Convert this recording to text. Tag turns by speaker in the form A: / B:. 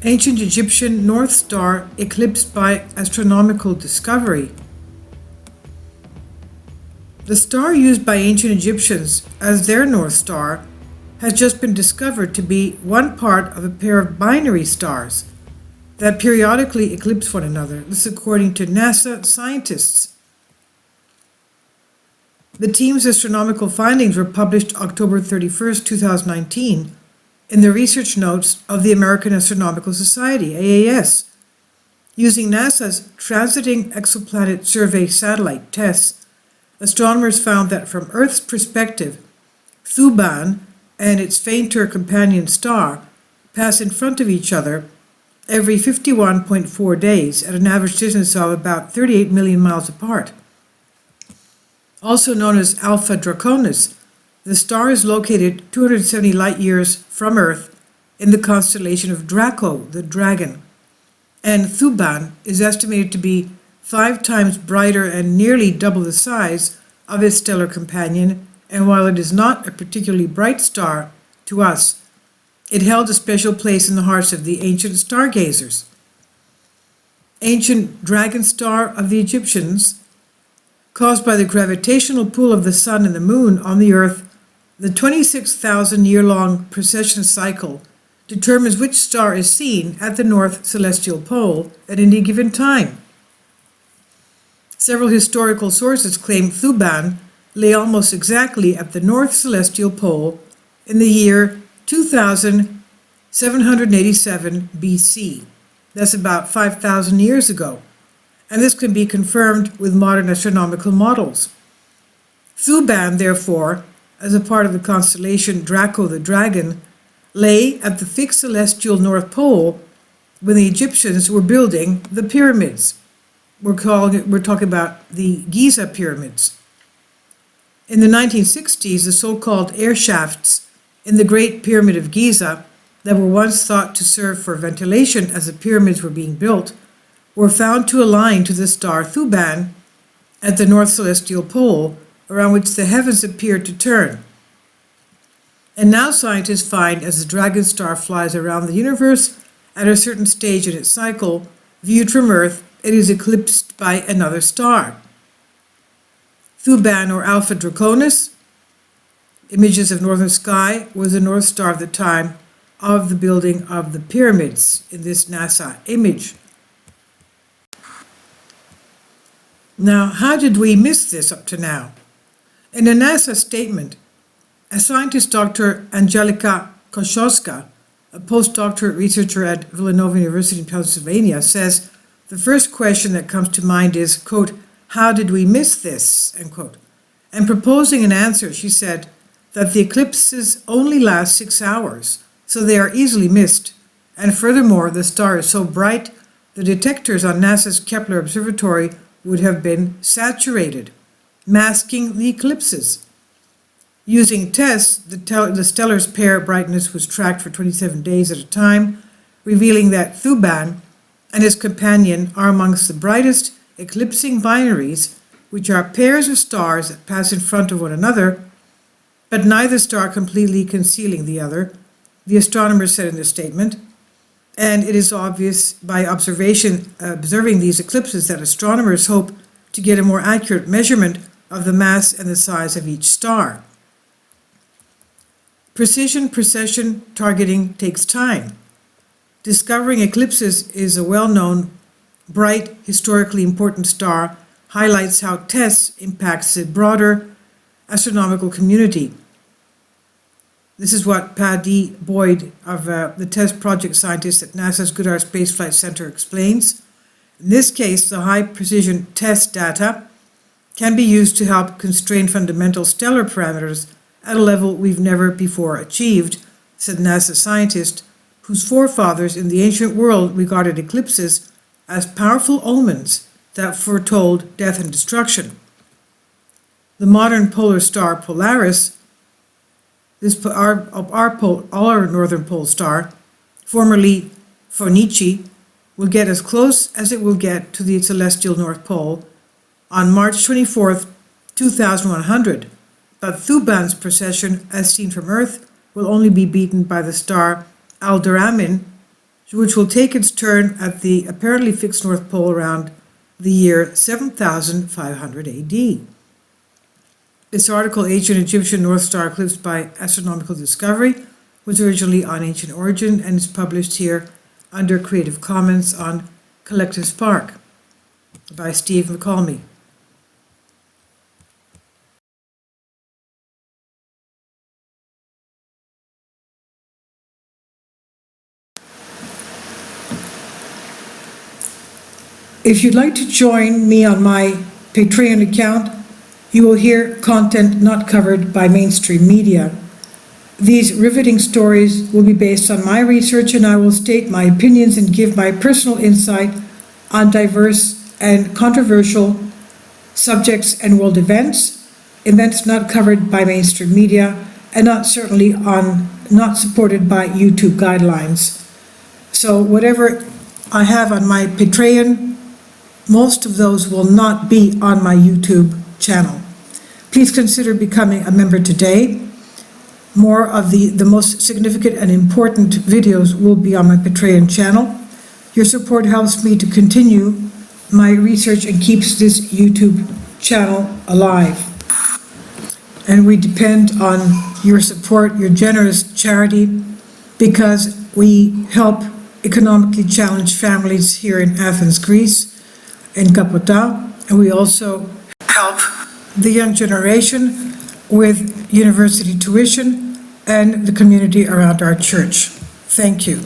A: Ancient Egyptian North Star eclipsed by astronomical discovery. The star used by ancient Egyptians as their North Star has just been discovered to be one part of a pair of binary stars that periodically eclipse one another. This according to NASA scientists. The team's astronomical findings were published October 31st, 2019 in the research notes of the American Astronomical Society, AAS. Using NASA's Transiting Exoplanet Survey satellite tests, astronomers found that from Earth's perspective, Thuban and its fainter companion star pass in front of each other every 51.4 days at an average distance of about 38 million miles apart. Also known as Alpha Draconis, the star is located 270 light-years from Earth in the constellation of Draco, the dragon, and Thuban is estimated to be 5 times brighter and nearly double the size of its stellar companion, and while it is not a particularly bright star to us, it held a special place in the hearts of the ancient stargazers. Ancient dragon star of the Egyptians, caused by the gravitational pull of the sun and the moon on the Earth, the 26,000-year-long precession cycle determines which star is seen at the North Celestial Pole at any given time. Several historical sources claim Thuban lay almost exactly at the North Celestial Pole in the year 2787 BC. That's about 5,000 years ago, and this can be confirmed with modern astronomical models. Thuban, therefore, as a part of the constellation Draco the Dragon, lay at the fixed celestial North Pole when the Egyptians were building the pyramids. We're talking about the Giza pyramids. In the 1960s, the so-called air shafts in the Great Pyramid of Giza that were once thought to serve for ventilation as the pyramids were being built were found to align to the star Thuban at the North Celestial Pole, around which the heavens appeared to turn. And now scientists find as the dragon star flies around the universe at a certain stage in its cycle, viewed from Earth, it is eclipsed by another star. Thuban, or Alpha Draconis, images of northern sky, was the North Star of the time of the building of the pyramids in this NASA image. Now, how did we miss this up to now? In a NASA statement, a scientist, Dr. Angelika Koszowska, a postdoctorate researcher at Villanova University in Pennsylvania, says the first question that comes to mind is, quote, "How did we miss this?" end quote. And proposing an answer, she said that the eclipses only last 6 hours, so they are easily missed. And furthermore, the star is so bright, the detectors on NASA's Kepler Observatory would have been saturated, masking the eclipses. Using tests, the stellar's pair brightness was tracked for 27 days at a time, revealing that Thuban and his companion are amongst the brightest eclipsing binaries, which are pairs of stars that pass in front of one another, but neither star completely concealing the other, the astronomers said in their statement. And it is obvious by observing these eclipses that astronomers hope to get a more accurate measurement of the mass and the size of each star. Precession targeting takes time. Discovering eclipses is a well-known, bright, historically important star, highlights how TESS impacts the broader astronomical community. This is what Paddy Boyd of the TESS project scientist at NASA's Goddard Space Flight Center explains. In this case, the high-precision TESS data can be used to help constrain fundamental stellar parameters at a level we've never before achieved, said NASA scientist, whose forefathers in the ancient world regarded eclipses as powerful omens that foretold death and destruction. The modern polar star Polaris, our northern pole star, formerly Phoenici, will get as close as it will get to the celestial North Pole on March 24th, 2100, but Thuban's precession, as seen from Earth, will only be beaten by the star Alderaan which will take its turn at the apparently fixed North Pole around the year 7500 AD. This article, Ancient Egyptian North Star Eclipse by Astronomical Discovery, was originally on Ancient Origin and is published here under Creative Commons on Collective Spark by Steve McCalmy. If you'd like to join me on my Patreon account, you will hear content not covered by mainstream media. These riveting stories will be based on my research, and I will state my opinions and give my personal insight on diverse and controversial subjects and world events not covered by mainstream media, and not supported by YouTube guidelines. So whatever I have on my Patreon, most of those will not be on my YouTube channel. Please consider becoming a member today. More of the most significant and important videos will be on my Patreon channel. Your support helps me to continue my research and keeps this YouTube channel alive. And we depend on your support, your generous charity, because we help economically challenged families here in Athens, Greece, in Kapota, and we also help the young generation with university tuition and the community around our church. Thank you.